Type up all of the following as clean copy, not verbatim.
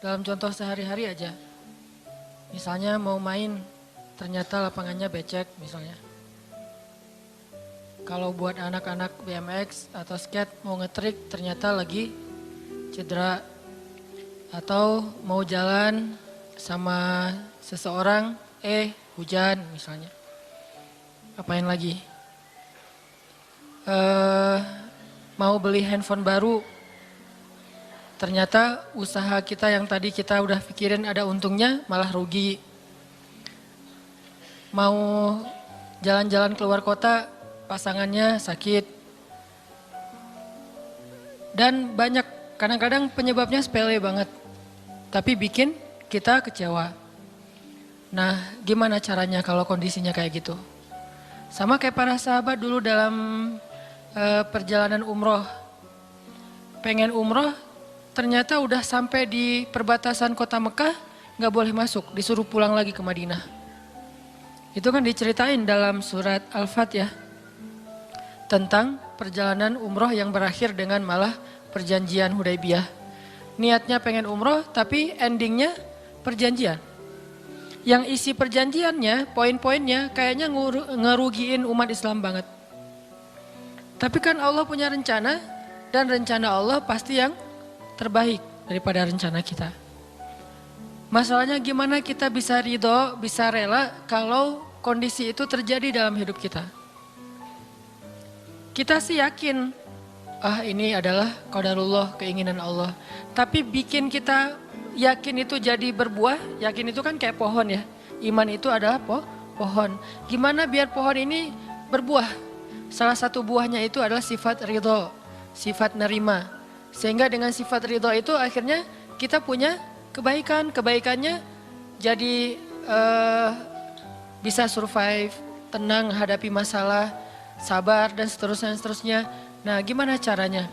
dalam contoh sehari-hari aja. Misalnya mau main, ternyata lapangannya becek misalnya. Kalau buat anak-anak BMX atau skate mau ngetrik ternyata lagi cedera. Atau mau jalan sama seseorang, hujan misalnya. Apain lagi? Mau beli handphone baru, ternyata usaha kita yang tadi kita udah pikirin ada untungnya malah rugi. Mau jalan-jalan keluar kota, pasangannya sakit. Dan banyak, kadang-kadang penyebabnya sepele banget. Tapi bikin kita kecewa. Nah, gimana caranya kalau kondisinya kayak gitu? Sama kayak para sahabat dulu dalam perjalanan umroh. Pengen umroh, ternyata udah sampai di perbatasan kota Mekah, gak boleh masuk, disuruh pulang lagi ke Madinah. Itu kan diceritain dalam surat Al-Fat ya. Tentang perjalanan umroh yang berakhir dengan malah perjanjian Hudaybiyah. Niatnya pengen umroh, tapi endingnya perjanjian. Yang isi perjanjiannya, poin-poinnya kayaknya ngerugiin umat Islam banget. Tapi kan Allah punya rencana, dan rencana Allah pasti yang terbaik daripada rencana kita. Masalahnya gimana kita bisa ridho, bisa rela kalau kondisi itu terjadi dalam hidup kita. Kita sih yakin, ini adalah qadarullah, keinginan Allah. Tapi bikin kita yakin itu jadi berbuah, yakin itu kan kayak pohon ya. Iman itu adalah pohon. Gimana biar pohon ini berbuah? Salah satu buahnya itu adalah sifat ridho, sifat nerima. Sehingga dengan sifat ridho itu akhirnya kita punya kebaikan. Kebaikannya jadi bisa survive, tenang hadapi masalah, sabar dan seterusnya. Nah, gimana caranya?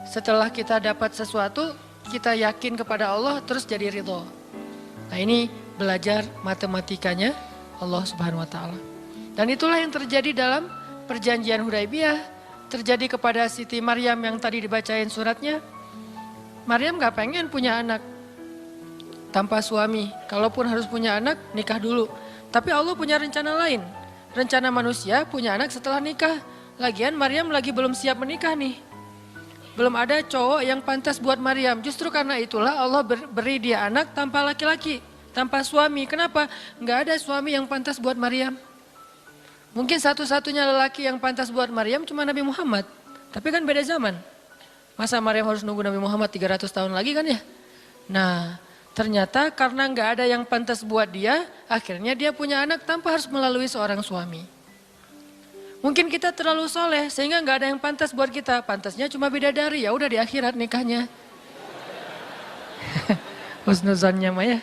Setelah kita dapat sesuatu, kita yakin kepada Allah terus jadi ridho. Nah, ini belajar matematikanya Allah Subhanahu wa taala. Dan itulah yang terjadi dalam perjanjian Hudaybiyah, terjadi kepada Siti Maryam yang tadi dibacain suratnya. Maryam gak pengen punya anak tanpa suami. Kalaupun harus punya anak, nikah dulu. Tapi Allah punya rencana lain. Rencana manusia punya anak setelah nikah. Lagian Maryam lagi belum siap menikah nih. Belum ada cowok yang pantas buat Maryam. Justru karena itulah Allah beri dia anak tanpa laki-laki, tanpa suami. Kenapa? Gak ada suami yang pantas buat Maryam. Mungkin satu-satunya lelaki yang pantas buat Maryam cuma Nabi Muhammad. Tapi kan beda zaman. Masa Maryam harus nunggu Nabi Muhammad 300 tahun lagi kan ya? Nah, ternyata karena gak ada yang pantas buat dia, akhirnya dia punya anak tanpa harus melalui seorang suami. Mungkin kita terlalu soleh sehingga gak ada yang pantas buat kita. Pantasnya cuma bidadari, ya udah di akhirat nikahnya. Husnuzannya mah ya.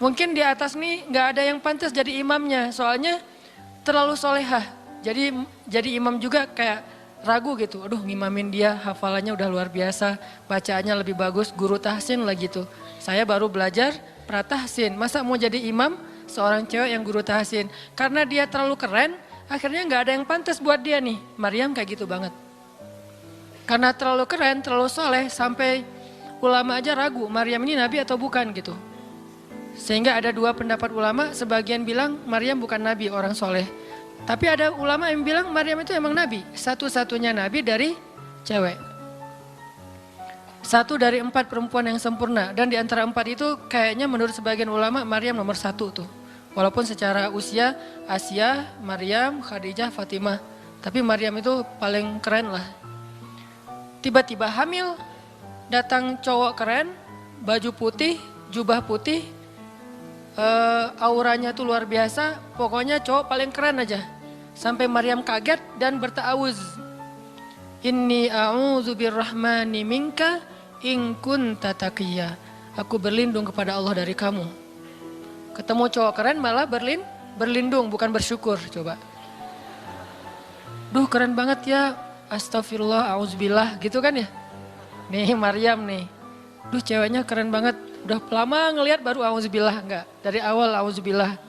Mungkin di atas nih gak ada yang pantas jadi imamnya, soalnya terlalu solehah. Jadi imam juga kayak ragu gitu. Aduh, ngimamin dia, hafalannya udah luar biasa, bacaannya lebih bagus, guru tahsin lah gitu. Saya baru belajar pratahsin, masa mau jadi imam seorang cewek yang guru tahsin? Karena dia terlalu keren, akhirnya gak ada yang pantas buat dia nih. Maryam kayak gitu banget. Karena terlalu keren, terlalu soleh, sampai ulama aja ragu, Maryam ini nabi atau bukan gitu. Sehingga ada dua pendapat ulama, sebagian bilang Maryam bukan nabi, orang soleh. Tapi ada ulama yang bilang Maryam itu emang nabi, satu-satunya nabi dari cewek. Satu dari 4 perempuan yang sempurna, dan di antara 4 itu kayaknya menurut sebagian ulama Maryam nomor 1 tuh. Walaupun secara usia Asia, Maryam, Khadijah, Fatimah. Tapi Maryam itu paling keren lah. Tiba-tiba hamil, datang cowok keren, baju putih, jubah putih, auranya tuh luar biasa, pokoknya cowok paling keren aja. Sampai Maryam kaget dan berta'awuz. Inni a'udzu birrahmani minka in kunta taqiyya. Aku berlindung kepada Allah dari kamu. Ketemu cowok keren malah berlindung, bukan bersyukur, coba. Duh, keren banget ya, astagfirullah, auzubillah, gitu kan ya. Nih Maryam nih, duh ceweknya keren banget. Udah lama ngelihat baru auzubillah, enggak. Dari awal auzubillah.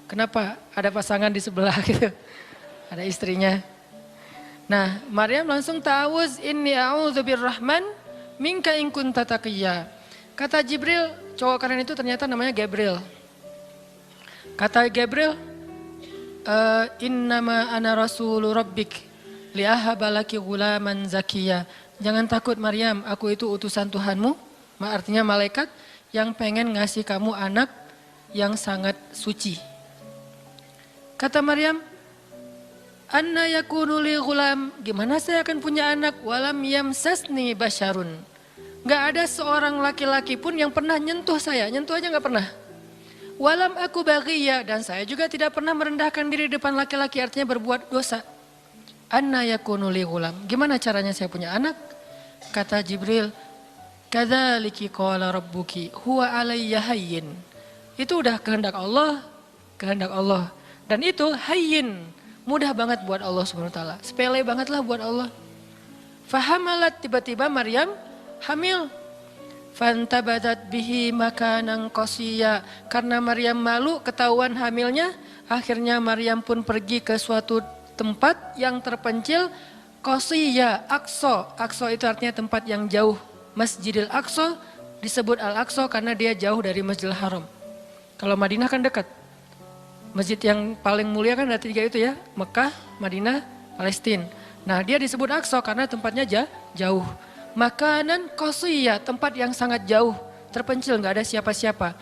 Kenapa? Ada pasangan di sebelah gitu. Ada istrinya. Nah, Maryam langsung ta'awuz, inni a'udzu birrahman minka in kunta taqiyya. Kata Jibril, cowok keren itu ternyata namanya Gabriel. Kata Gabriel, innama ana rasulu rabbik liahabalaki gulaman zakiya. Jangan takut Maryam, aku itu utusan Tuhanmu, artinya malaikat yang pengen ngasih kamu anak yang sangat suci. Kata Maryam, anna yakunu li gulam, gimana saya akan punya anak, walam yamsasni basyarun. Gak ada seorang laki-laki pun yang pernah nyentuh saya, nyentuh aja gak pernah. Walam aku baghiyya, dan saya juga tidak pernah merendahkan diri depan laki-laki, artinya berbuat dosa. Anna yakunu li gulam, gimana caranya saya punya anak? Kata Jibril, kadzaliki qala rabbuki huwa alayya hayyin. Itu udah kehendak Allah, kehendak Allah. Dan itu hayyin, mudah banget buat Allah Subhanahu wa taala. Sepele banget lah buat Allah. Fahamalat, tiba-tiba Maryam hamil. Fantabadat bihi makanan qasiyya. Karena Maryam malu ketahuan hamilnya, akhirnya Maryam pun pergi ke suatu tempat yang terpencil, qasiyya, Aqsa. Aqsa itu artinya tempat yang jauh. Masjidil Aqsa disebut Al-Aqsa karena dia jauh dari Masjidil Haram. Kalau Madinah kan dekat. Masjid yang paling mulia kan ada 3 itu ya, Mekah, Madinah, Palestina. Nah dia disebut Aqsa karena tempatnya jauh. Makanan qasiyya, tempat yang sangat jauh, terpencil, nggak ada siapa-siapa.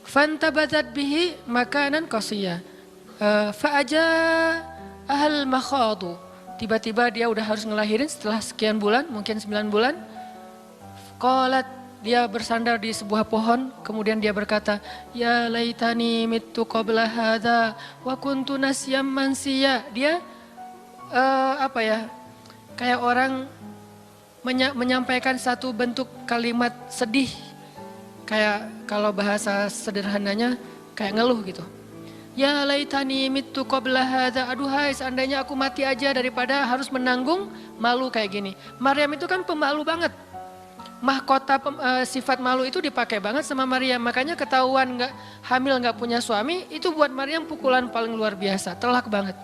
Fantabadat bihi makanan qasiyya. Fa'aja ahal makhadu. Tiba-tiba dia udah harus ngelahirin setelah sekian bulan, mungkin 9 bulan. Qalat, dia bersandar di sebuah pohon, kemudian dia berkata, ya laitani mittu qabla hadha wa kuntu nasyam mansiya. Dia kayak orang menyampaikan satu bentuk kalimat sedih. Kayak kalau bahasa sederhananya kayak ngeluh gitu. Ya laitani mittu qabla hadza, aduhai seandainya aku mati aja daripada harus menanggung malu kayak gini. Maryam itu kan pemalu banget. Mahkota sifat malu itu dipakai banget sama Maryam. Makanya ketahuan hamil nggak punya suami itu buat Maryam pukulan paling luar biasa, telak banget.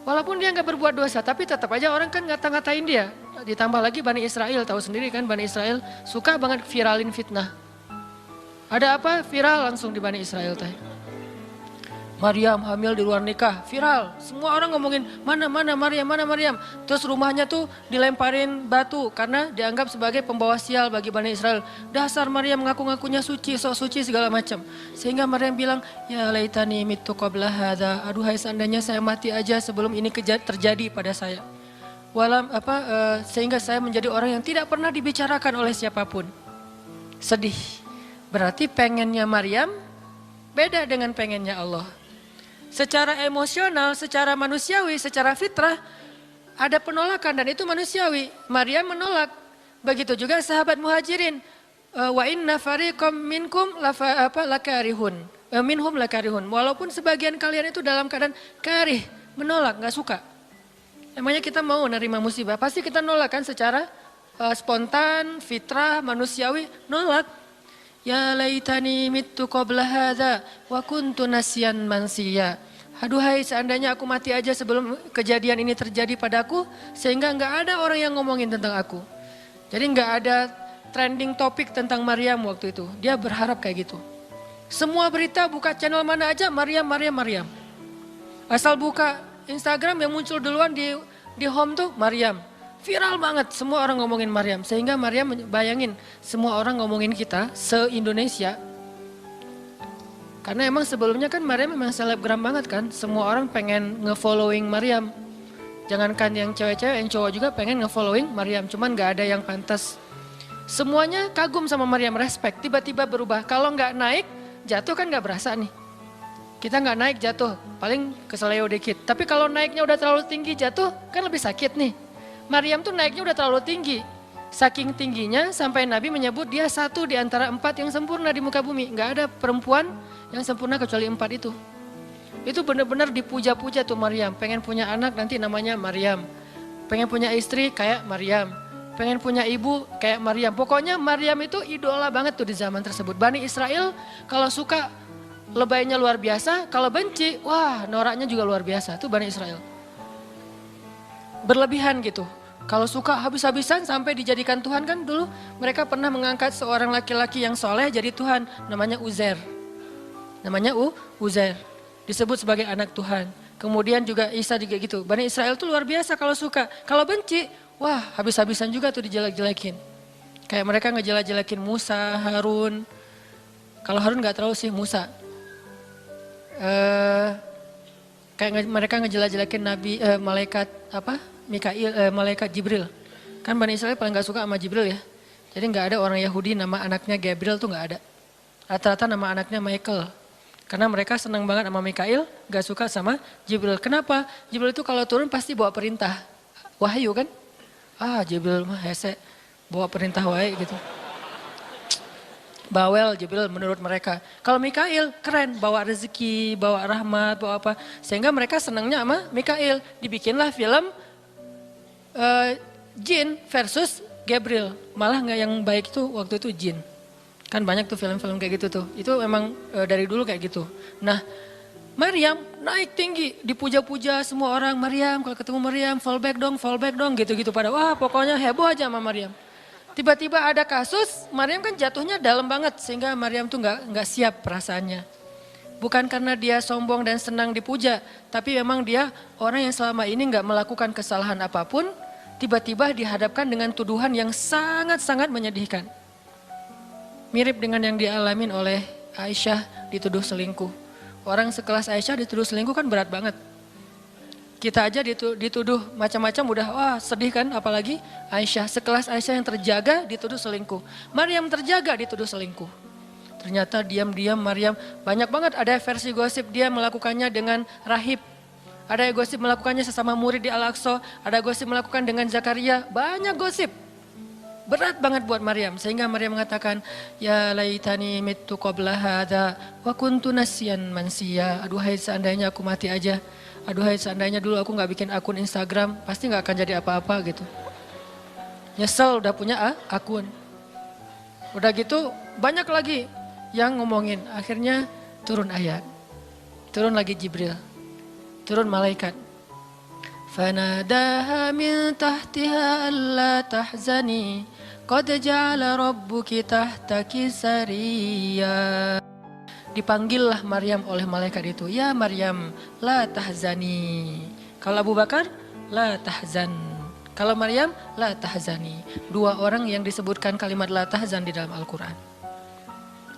Walaupun dia nggak berbuat dosa, tapi tetap aja orang kan ngata-ngatain dia. Ditambah lagi Bani Israel, tahu sendiri kan Bani Israel suka banget viralin fitnah. Ada apa? Viral langsung di Bani Israel teh. Maryam hamil di luar nikah, viral. Semua orang ngomongin mana Maryam, mana Maryam. Terus rumahnya tuh dilemparin batu karena dianggap sebagai pembawa sial bagi Bani Israel. Dasar Maryam ngaku-ngakunya suci, sok suci segala macam. Sehingga Maryam bilang, ya laitani mittu qabla hadza. Aduhai seandainya saya mati aja sebelum ini terjadi pada saya. Sehingga saya menjadi orang yang tidak pernah dibicarakan oleh siapapun. Sedih. Berarti pengennya Maryam beda dengan pengennya Allah. Secara emosional, secara manusiawi, secara fitrah ada penolakan dan itu manusiawi. Maryam menolak. Begitu juga sahabat Muhajirin. Wa inna fariqam minkum lakarihun. Minhum lakarihun. Walaupun sebagian kalian itu dalam keadaan karih, menolak, nggak suka. Emangnya kita mau nerima musibah? Pasti kita nolak kan secara spontan, fitrah, manusiawi, nolak. Ya laitani mittu qabla hadza wa kuntu nasyan mansiya. Aduhai seandainya aku mati aja sebelum kejadian ini terjadi padaku sehingga enggak ada orang yang ngomongin tentang aku. Jadi enggak ada trending topik tentang Maryam waktu itu. Dia berharap kayak gitu. Semua berita buka channel mana aja Maryam. Asal buka Instagram yang muncul duluan di home tuh Maryam. Viral banget, semua orang ngomongin Maryam. Sehingga Maryam bayangin, semua orang ngomongin kita se-Indonesia. Karena emang sebelumnya kan Maryam memang selebgram banget kan. Semua orang pengen nge-following Maryam. Jangankan yang cewek-cewek, yang cowok juga pengen nge-following Maryam. Cuman gak ada yang pantas. Semuanya kagum sama Maryam, respect. Tiba-tiba berubah, kalau gak naik, jatuh kan gak berasa nih. Kita gak naik jatuh, paling keseleo dikit. Tapi kalau naiknya udah terlalu tinggi jatuh, kan lebih sakit nih. Maryam tuh naiknya udah terlalu tinggi. Saking tingginya sampai Nabi menyebut dia satu di antara 4 yang sempurna di muka bumi. Gak ada perempuan yang sempurna kecuali 4 itu. Itu benar-benar dipuja-puja tuh Maryam. Pengen punya anak nanti namanya Maryam. Pengen punya istri kayak Maryam. Pengen punya ibu kayak Maryam. Pokoknya Maryam itu idola banget tuh di zaman tersebut. Bani Israel kalau suka lebaynya luar biasa. Kalau benci, wah noraknya juga luar biasa. Itu Bani Israel. Berlebihan gitu. Kalau suka habis-habisan sampai dijadikan Tuhan kan dulu mereka pernah mengangkat seorang laki-laki yang soleh jadi Tuhan. Namanya Uzair. Namanya Uzair. Disebut sebagai anak Tuhan. Kemudian juga Isa juga gitu. Bani Israel tuh luar biasa kalau suka. Kalau benci, wah habis-habisan juga tuh dijelek-jelekin. Kayak mereka ngejelek-jelekin Musa, Harun. Kalau Harun gak terlalu sih Musa. Kayak mereka ngejelek-jelekin malaikat malaikat Jibril. Kan Bani Israel paling gak suka sama Jibril ya. Jadi gak ada orang Yahudi nama anaknya Gabriel tuh gak ada. Rata-rata nama anaknya Michael. Karena mereka senang banget sama Mikail, gak suka sama Jibril. Kenapa? Jibril itu kalau turun pasti bawa perintah. Wahyu kan? Jibril mah hese, bawa perintah wae gitu. Bawel Jibril menurut mereka. Kalau Mikail keren, bawa rezeki, bawa rahmat, bawa apa. Sehingga mereka senangnya sama Mikail. Dibikinlah film Jin versus Gabriel. Malah nggak yang baik itu waktu itu Jin. Kan banyak tuh film-film kayak gitu tuh. Itu memang dari dulu kayak gitu. Nah Maryam naik tinggi, dipuja-puja semua orang. Maryam, kalau ketemu Maryam, fall back dong gitu-gitu. Pada wah pokoknya heboh aja sama Maryam. Tiba-tiba ada kasus, Maryam kan jatuhnya dalam banget. Sehingga Maryam tuh nggak siap perasaannya. Bukan karena dia sombong dan senang dipuja. Tapi memang dia orang yang selama ini nggak melakukan kesalahan apapun. Tiba-tiba dihadapkan dengan tuduhan yang sangat-sangat menyedihkan. Mirip dengan yang dialamin oleh Aisyah dituduh selingkuh. Orang sekelas Aisyah dituduh selingkuh kan berat banget. Kita aja dituduh macam-macam udah wah sedih kan, apalagi Aisyah. Sekelas Aisyah yang terjaga dituduh selingkuh. Maryam terjaga dituduh selingkuh. Ternyata diam-diam Maryam banyak banget ada versi gosip dia melakukannya dengan rahib. Ada gosip melakukannya sesama murid di Al-Aqsa. Ada gosip melakukan dengan Zakaria. Banyak gosip. Berat banget buat Maryam sehingga Maryam mengatakan ya laitani mittu qabla hadza wa kuntu nasyan mansiya. Aduhai seandainya aku mati aja. Aduhai seandainya dulu aku nggak bikin akun Instagram, pasti nggak akan jadi apa-apa gitu. Nyesel udah punya akun. Udah gitu banyak lagi yang ngomongin. Akhirnya turun ayat. Turun lagi Jibril. Turun malaikat. Fanadaha min tahtiha alla tahzani qad ja'ala rabbuki tahtaki sariyya. Dipanggillah Maryam oleh malaikat itu. Ya Maryam, la tahzani. Kalau Abu Bakar, la tahzan. Kalau Maryam, la tahzani. Dua orang yang disebutkan kalimat la tahzan di dalam Al-Quran.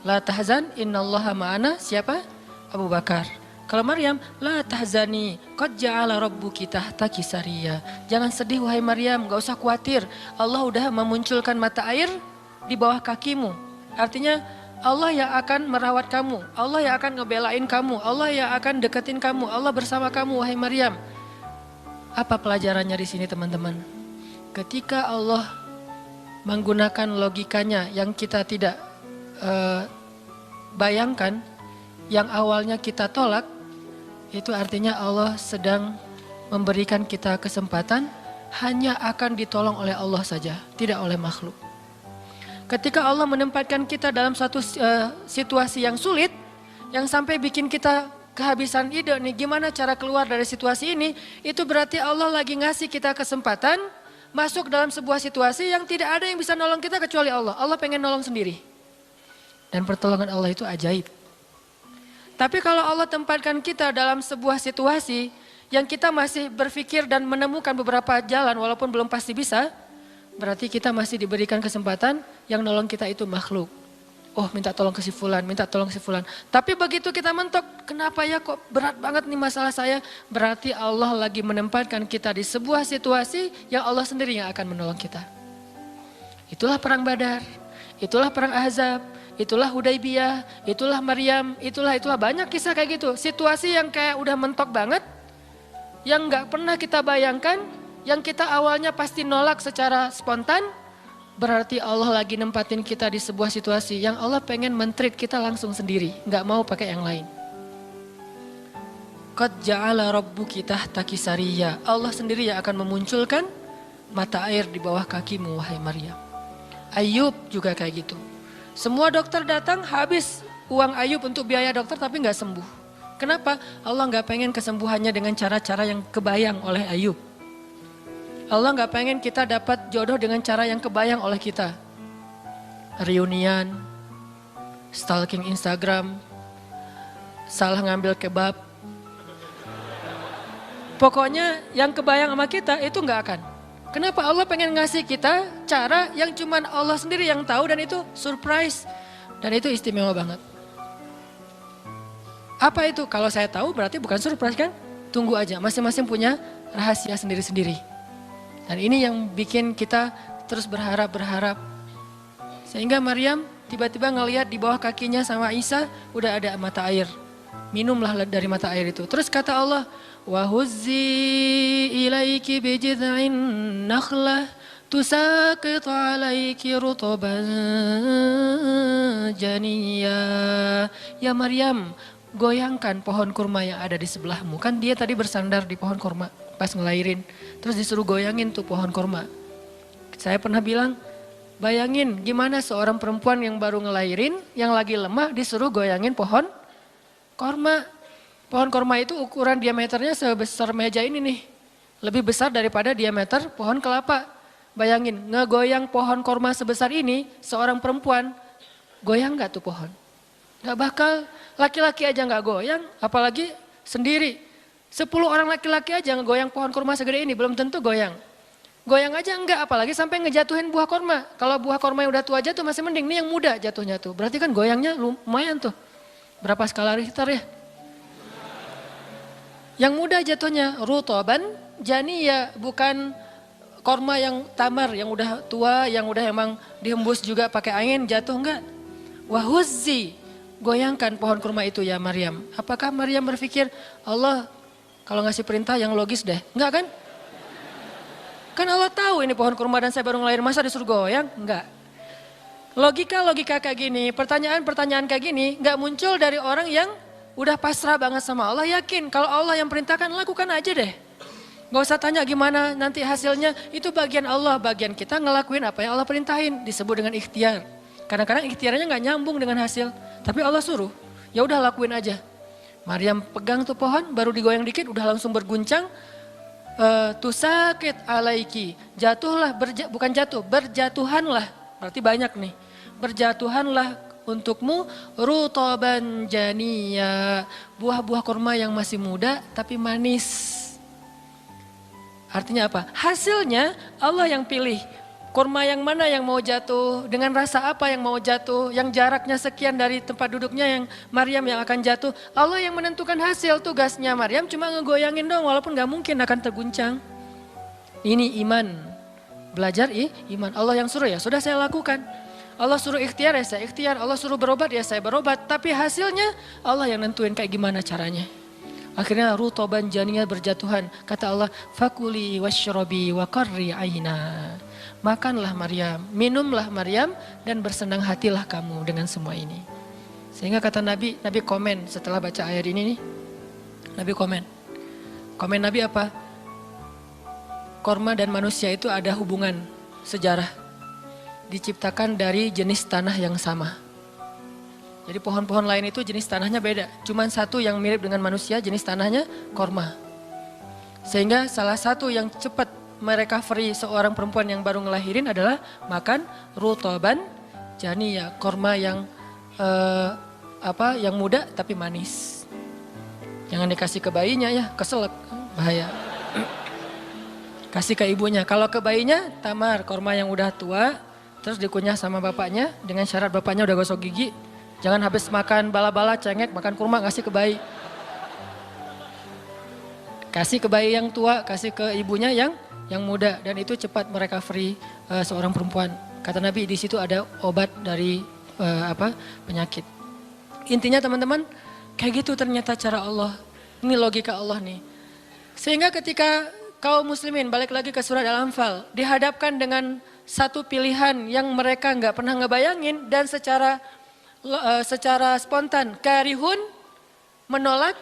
La tahzan, innallaha ma'ana. Siapa? Abu Bakar. Kalau Maryam, la tahzani, qad ja'ala rabbuki tahtaki sariyya. Jangan sedih wahai Maryam, gak usah khawatir. Allah udah memunculkan mata air di bawah kakimu. Artinya Allah yang akan merawat kamu. Allah yang akan ngebelain kamu. Allah yang akan deketin kamu. Allah bersama kamu wahai Maryam. Apa pelajarannya di sini teman-teman? Ketika Allah menggunakan logikanya yang kita tidak bayangkan, yang awalnya kita tolak, itu artinya Allah sedang memberikan kita kesempatan hanya akan ditolong oleh Allah saja, tidak oleh makhluk. Ketika Allah menempatkan kita dalam suatu situasi yang sulit, yang sampai bikin kita kehabisan ide nih gimana cara keluar dari situasi ini, itu berarti Allah lagi ngasih kita kesempatan masuk dalam sebuah situasi yang tidak ada yang bisa nolong kita kecuali Allah. Allah pengen nolong sendiri. Dan pertolongan Allah itu ajaib. Tapi kalau Allah tempatkan kita dalam sebuah situasi yang kita masih berpikir dan menemukan beberapa jalan walaupun belum pasti bisa, berarti kita masih diberikan kesempatan yang nolong kita itu makhluk. Oh minta tolong ke si fulan, minta tolong ke si fulan. Tapi begitu kita mentok, kenapa ya kok berat banget nih masalah saya? Berarti Allah lagi menempatkan kita di sebuah situasi yang Allah sendiri yang akan menolong kita. Itulah perang Badar, itulah perang Ahzab. Itulah Hudaybiyah, itulah Maryam, itulah banyak kisah kayak gitu. Situasi yang kayak udah mentok banget, yang gak pernah kita bayangkan, yang kita awalnya pasti nolak secara spontan, berarti Allah lagi nempatin kita di sebuah situasi yang Allah pengen men-treat kita langsung sendiri, gak mau pakai yang lain. Qad ja'ala rabbuki tahtaki sariyya. Allah sendiri yang akan memunculkan mata air di bawah kakimu wahai Maryam. Ayub juga kayak gitu. Semua dokter datang habis uang Ayub untuk biaya dokter tapi gak sembuh. Kenapa? Allah gak pengen kesembuhannya dengan cara-cara yang kebayang oleh Ayub. Allah nggak pengen kita dapat jodoh dengan cara yang kebayang oleh kita. Reunian, stalking Instagram, salah ngambil kebab. Pokoknya yang kebayang sama kita itu nggak akan. Kenapa Allah pengen ngasih kita cara yang cuman Allah sendiri yang tahu dan itu surprise. Dan itu istimewa banget. Apa itu? Kalau saya tahu berarti bukan surprise kan? Tunggu aja, masing-masing punya rahasia sendiri-sendiri. Dan ini yang bikin kita terus berharap. Sehingga Maryam tiba-tiba ngelihat di bawah kakinya sama Isa udah ada mata air. Minumlah dari mata air itu. Terus kata Allah, وَهُزِّي إِلَيْكِ بِجِذْعِ النَّخْلَةِ تُسَاقِطْ عَلَيْكِ رُطَبًا جَنِيًّا. Ya Maryam, goyangkan pohon kurma yang ada di sebelahmu. Kan dia tadi bersandar di pohon kurma pas ngelahirin. Terus disuruh goyangin tuh pohon kurma. Saya pernah bilang, bayangin gimana seorang perempuan yang baru ngelahirin, yang lagi lemah disuruh goyangin pohon kurma. Pohon kurma itu ukuran diameternya sebesar meja ini nih. Lebih besar daripada diameter pohon kelapa. Bayangin, ngegoyang pohon kurma sebesar ini, seorang perempuan, goyang gak tuh pohon? Gak bakal, laki-laki aja gak goyang, apalagi sendiri. 10 orang laki-laki aja ngegoyang pohon kurma segede ini, belum tentu goyang. Goyang aja enggak, apalagi sampai ngejatuhin buah kurma. Kalau buah kurma yang udah tua jatuh masih mending, nih yang muda jatuhnya tuh. Berarti kan goyangnya lumayan tuh. Berapa skala Richter ya? Yang muda jatuhnya rutoban, jani ya bukan korma yang tamar, yang udah tua, yang udah emang dihembus juga pakai angin jatuh enggak. Wahuzzi, goyangkan pohon kurma itu ya Maryam. Apakah Maryam berpikir Allah kalau ngasih perintah yang logis deh? Enggak kan? Kan Allah tahu ini pohon kurma dan saya baru ngelahirin, masa disuruh goyang? Enggak. Logika kayak gini, pertanyaan kayak gini enggak muncul dari orang yang udah pasrah banget sama Allah, yakin kalau Allah yang perintahkan lakukan aja deh. Gak usah tanya gimana nanti hasilnya, itu bagian Allah, bagian kita ngelakuin apa yang Allah perintahin, disebut dengan ikhtiar. Kadang-kadang ikhtiarnya gak nyambung dengan hasil, tapi Allah suruh, ya udah lakuin aja. Maryam pegang tuh pohon, baru digoyang dikit udah langsung berguncang. Tusakit alaiki, jatuhlah, bukan jatuh, berjatuhanlah, berarti banyak nih. Berjatuhanlah untukmu rutoban janiya, buah-buah kurma yang masih muda tapi manis. Artinya apa? Hasilnya Allah yang pilih. Kurma yang mana yang mau jatuh, dengan rasa apa yang mau jatuh, yang jaraknya sekian dari tempat duduknya yang Maryam yang akan jatuh. Allah yang menentukan hasil, tugasnya Maryam cuma ngegoyangin dong walaupun gak mungkin akan terguncang. Ini iman, belajar iman. Allah yang suruh ya sudah saya lakukan. Allah suruh ikhtiar ya saya ikhtiar, Allah suruh berobat ya saya berobat. Tapi hasilnya Allah yang nentuin kayak gimana caranya. Akhirnya rutoban janiyah berjatuhan. Kata Allah, fakuli wasyrobi wa qarri aina. Makanlah Maryam, minumlah Maryam dan bersenang hatilah kamu dengan semua ini. Sehingga kata Nabi komen setelah baca ayat ini nih. Nabi komen. Komen Nabi apa? Korma dan manusia itu ada hubungan sejarah. Diciptakan dari jenis tanah yang sama. Jadi pohon-pohon lain itu jenis tanahnya beda. Cuman satu yang mirip dengan manusia jenis tanahnya korma. Sehingga salah satu yang cepat merecovery seorang perempuan yang baru ngelahirin adalah makan rutoban janiya, korma yang yang muda tapi manis. Jangan dikasih ke bayinya ya, keselak, bahaya. Kasih ke ibunya. Kalau ke bayinya tamar, korma yang udah tua, terus dikunyah sama bapaknya dengan syarat bapaknya udah gosok gigi. Jangan habis makan bala-bala, cengek, makan kurma kasih ke bayi. Kasih ke bayi yang tua, kasih ke ibunya yang muda. Dan itu cepat merecovery seorang perempuan. Kata Nabi di situ ada obat dari penyakit. Intinya teman-teman, kayak gitu ternyata cara Allah. Ini logika Allah nih. Sehingga ketika kaum muslimin, balik lagi ke surat Al-Anfal, dihadapkan dengan satu pilihan yang mereka nggak pernah ngebayangin dan secara spontan karihun menolak,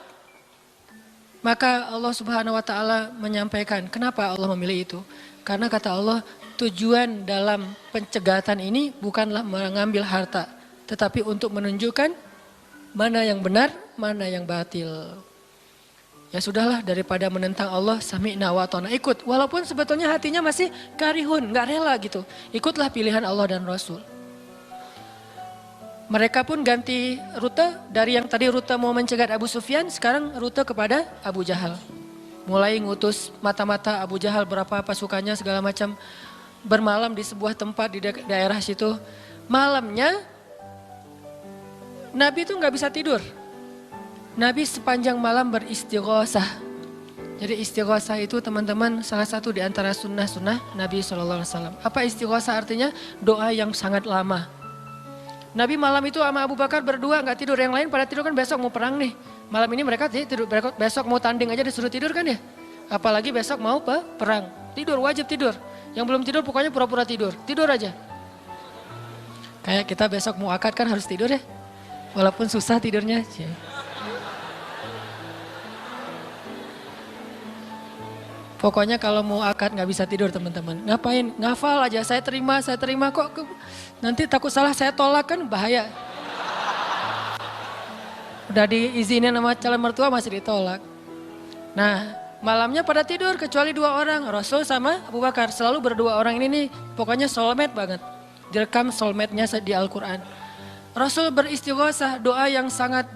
maka Allah Subhanahu wa taala menyampaikan kenapa Allah memilih itu. Karena kata Allah, tujuan dalam pencegatan ini bukanlah mengambil harta, tetapi untuk menunjukkan mana yang benar, mana yang batil. Ya sudahlah, daripada menentang Allah, sami'na wa ata'na, ikut. Walaupun sebetulnya hatinya masih karihun, gak rela gitu. Ikutlah pilihan Allah dan Rasul. Mereka pun ganti rute, dari yang tadi rute mau mencegat Abu Sufyan, sekarang rute kepada Abu Jahal. Mulai ngutus mata-mata Abu Jahal, berapa pasukannya segala macam, bermalam di sebuah tempat di daerah situ. Malamnya Nabi itu gak bisa tidur. Nabi sepanjang malam beristighosah. Jadi istighosah itu teman-teman salah satu di antara sunnah-sunnah Nabi SAW. Apa istighosah artinya? Doa yang sangat lama. Nabi malam itu sama Abu Bakar berdua gak tidur. Yang lain pada tidur kan besok mau perang nih. Malam ini mereka tidur, besok mau tanding aja disuruh tidur kan ya. Apalagi besok mau perang. Tidur, wajib tidur. Yang belum tidur pokoknya pura-pura tidur. Tidur aja. Kayak kita besok mau akad kan harus tidur ya. Walaupun susah tidurnya. Pokoknya kalau mau akad gak bisa tidur teman-teman. Ngapain? Ngafal aja, saya terima kok. Nanti takut salah saya tolak kan bahaya. Udah diizinin sama calon mertua masih ditolak. Nah malamnya pada tidur kecuali 2 orang. Rasul sama Abu Bakar. Selalu berdua orang ini nih pokoknya soulmate banget. Direkam soulmate-nya di Al-Quran. Rasul beristighosah, doa yang sangat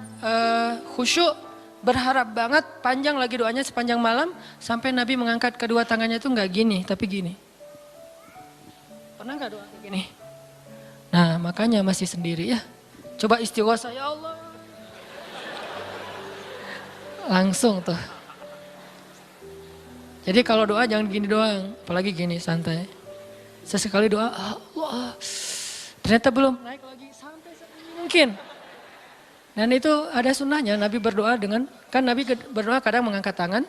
khusyuk. Berharap banget, panjang lagi doanya sepanjang malam. Sampai Nabi mengangkat kedua tangannya itu gak gini, tapi gini. Pernah gak doa kayak gini? Nah makanya masih sendiri ya. Coba istighosah, ya Allah. Langsung tuh. Jadi kalau doa jangan gini doang, apalagi gini santai. Sesekali doa, Allah. Ternyata belum, naik lagi sampai mungkin. Dan itu ada sunnahnya, Nabi berdoa dengan, kan Nabi berdoa kadang mengangkat tangan,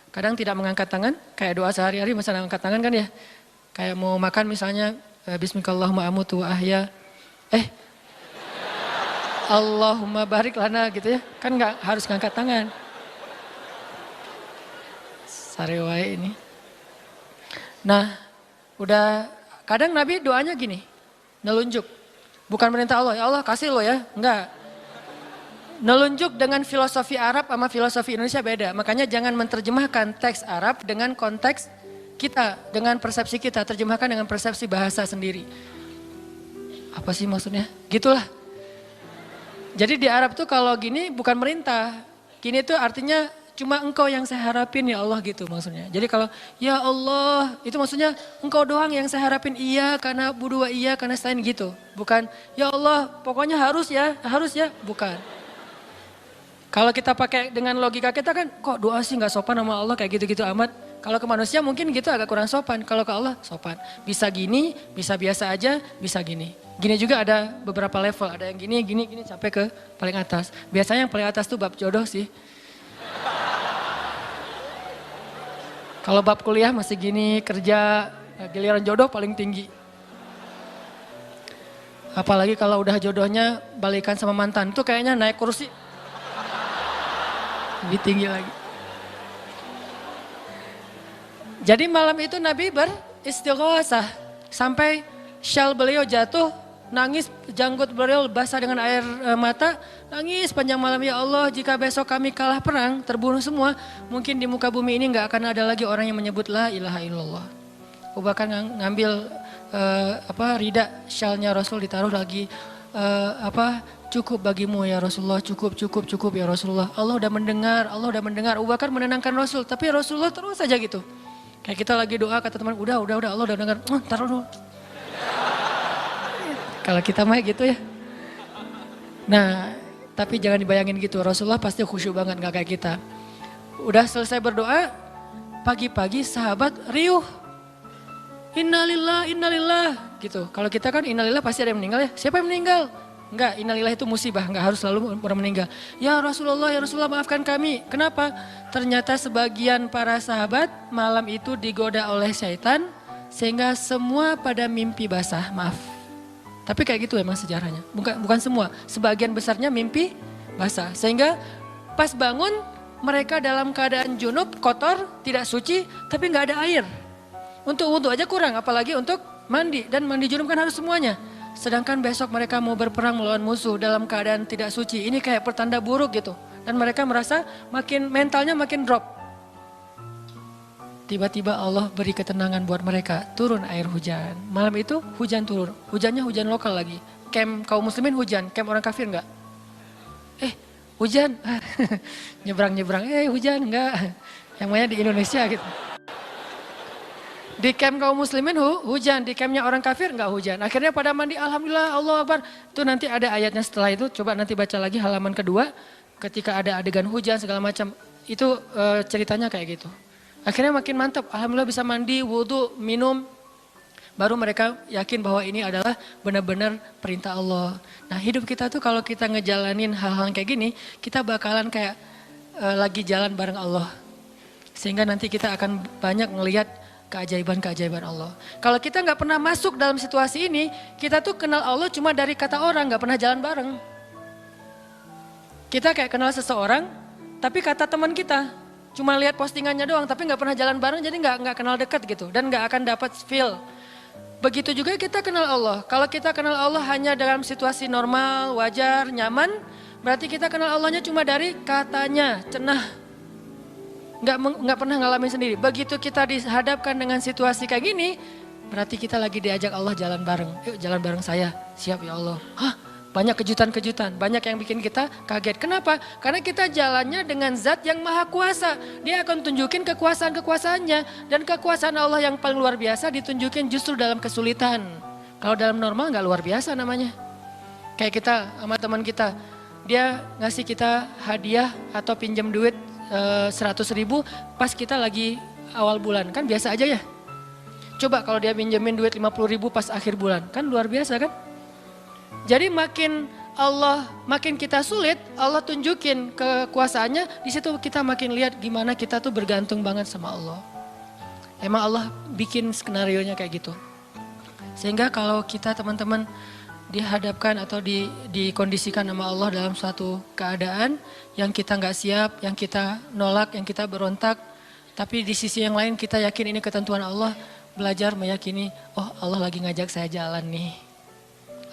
kadang tidak mengangkat tangan, kayak doa sehari-hari misalnya angkat tangan kan ya. Kayak mau makan misalnya, Bismillahirrahmanirrahim amutu wa ahya, Allahumma barik lana gitu ya, kan gak harus ngangkat tangan. Sarewai ini. Nah, udah kadang Nabi doanya gini, nelunjuk. Bukan perintah Allah, ya Allah kasih lo ya, enggak. Nelunjuk dengan filosofi Arab sama filosofi Indonesia beda. Makanya jangan menerjemahkan teks Arab dengan konteks kita, dengan persepsi kita. Terjemahkan dengan persepsi bahasa sendiri. Apa sih maksudnya? Gitulah. Jadi di Arab tuh kalau gini bukan merintah. Gini tuh artinya cuma engkau yang saya harapin ya Allah gitu maksudnya. Jadi kalau ya Allah itu maksudnya engkau doang yang saya harapin, iya karena budua iya karena selain gitu. Bukan ya Allah pokoknya harus ya, bukan. Kalau kita pakai dengan logika kita kan kok doa sih gak sopan sama Allah kayak gitu-gitu amat. Kalau ke manusia mungkin gitu agak kurang sopan. Kalau ke Allah sopan. Bisa gini, bisa biasa aja, bisa gini. Gini juga ada beberapa level. Ada yang gini sampai ke paling atas. Biasanya yang paling atas tuh bab jodoh sih. Kalau bab kuliah masih gini, kerja, giliran jodoh paling tinggi. Apalagi kalau udah jodohnya balikan sama mantan. Tuh kayaknya naik kursi. Lebih tinggi lagi. Jadi malam itu Nabi beristighosah. Sampai syal beliau jatuh, nangis, janggut beliau basah dengan air mata. Nangis panjang malam, ya Allah jika besok kami kalah perang, terbunuh semua. Mungkin di muka bumi ini gak akan ada lagi orang yang menyebut la ilaha illallah. Abu Bakar ngambil rida syalnya Rasul ditaruh lagi. Cukup bagimu ya Rasulullah, cukup ya Rasulullah. Allah udah mendengar. Abu Bakar menenangkan Rasul, tapi Rasulullah terus saja gitu. Kayak kita lagi doa kata teman, udah Allah udah dengar, taruh dulu. Kalau kita mah gitu ya. Nah, tapi jangan dibayangin gitu, Rasulullah pasti khusyuk banget gak kayak kita. Udah selesai berdoa, pagi-pagi sahabat riuh. Innalillah gitu. Kalau kita kan innalillah pasti ada yang meninggal ya. Siapa yang meninggal? Enggak, innalillah itu musibah, enggak harus selalu orang meninggal. Ya Rasulullah maafkan kami. Kenapa? Ternyata sebagian para sahabat malam itu digoda oleh syaitan sehingga semua pada mimpi basah, maaf. Tapi kayak gitu emang sejarahnya. Bukan semua, sebagian besarnya mimpi basah. Sehingga pas bangun mereka dalam keadaan junub, kotor, tidak suci, tapi enggak ada air. Untuk wudhu aja kurang, apalagi untuk mandi. Dan mandi junub kan harus semuanya. Sedangkan besok mereka mau berperang melawan musuh dalam keadaan tidak suci. Ini kayak pertanda buruk gitu. Dan mereka merasa mentalnya makin drop. Tiba-tiba Allah beri ketenangan buat mereka, turun air hujan. Malam itu hujan turun, hujannya hujan lokal lagi. Camp kaum muslimin hujan, camp orang kafir enggak? Hujan, nyebrang-nyebrang, hujan enggak. Yang namanya di Indonesia gitu. Di camp kaum muslimin hujan, di campnya orang kafir enggak hujan. Akhirnya pada mandi, alhamdulillah, Allah Akbar. Itu nanti ada ayatnya setelah itu, coba nanti baca lagi halaman kedua. Ketika ada adegan hujan segala macam, itu ceritanya kayak gitu. Akhirnya makin mantap, alhamdulillah bisa mandi, wudhu, minum. Baru mereka yakin bahwa ini adalah benar-benar perintah Allah. Nah hidup kita tuh kalau kita ngejalanin hal-hal kayak gini, kita bakalan kayak lagi jalan bareng Allah. Sehingga nanti kita akan banyak ngelihat keajaiban-keajaiban Allah. Kalau kita nggak pernah masuk dalam situasi ini, kita tuh kenal Allah cuma dari kata orang, nggak pernah jalan bareng. Kita kayak kenal seseorang, tapi kata teman kita. Cuma lihat postingannya doang, tapi nggak pernah jalan bareng, jadi nggak kenal dekat gitu. Dan nggak akan dapat feel. Begitu juga kita kenal Allah. Kalau kita kenal Allah hanya dalam situasi normal, wajar, nyaman, berarti kita kenal Allahnya cuma dari katanya, cenah. Nggak pernah ngalamin sendiri. Begitu kita dihadapkan dengan situasi kayak gini, berarti kita lagi diajak Allah jalan bareng. Yuk jalan bareng saya, siap ya Allah. Hah? Banyak kejutan-kejutan, banyak yang bikin kita kaget. Kenapa? Karena kita jalannya dengan zat yang maha kuasa. Dia akan tunjukin kekuasaan-kekuasaannya. Dan kekuasaan Allah yang paling luar biasa ditunjukin justru dalam kesulitan. Kalau dalam normal nggak luar biasa namanya. Kayak kita sama teman kita, dia ngasih kita hadiah atau pinjam duit 100.000 pas kita lagi awal bulan. Kan biasa aja ya. Coba kalau dia pinjemin duit 50.000 pas akhir bulan, kan luar biasa kan? Jadi makin kita sulit, Allah tunjukin kekuasaannya, di situ kita makin lihat gimana kita tuh bergantung banget sama Allah. Emang Allah bikin skenarionya kayak gitu. Sehingga kalau kita teman-teman dihadapkan atau dikondisikan sama Allah dalam suatu keadaan yang kita nggak siap, yang kita nolak, yang kita berontak, tapi di sisi yang lain kita yakin ini ketentuan Allah, belajar meyakini, oh Allah lagi ngajak saya jalan nih.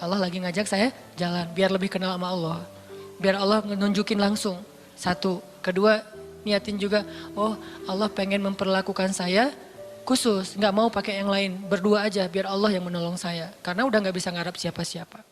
Allah lagi ngajak saya jalan biar lebih kenal sama Allah. Biar Allah nunjukin langsung. Satu. Kedua, niatin juga, oh Allah pengen memperlakukan saya khusus. Nggak mau pakai yang lain. Berdua aja biar Allah yang menolong saya. Karena udah nggak bisa ngarap siapa-siapa.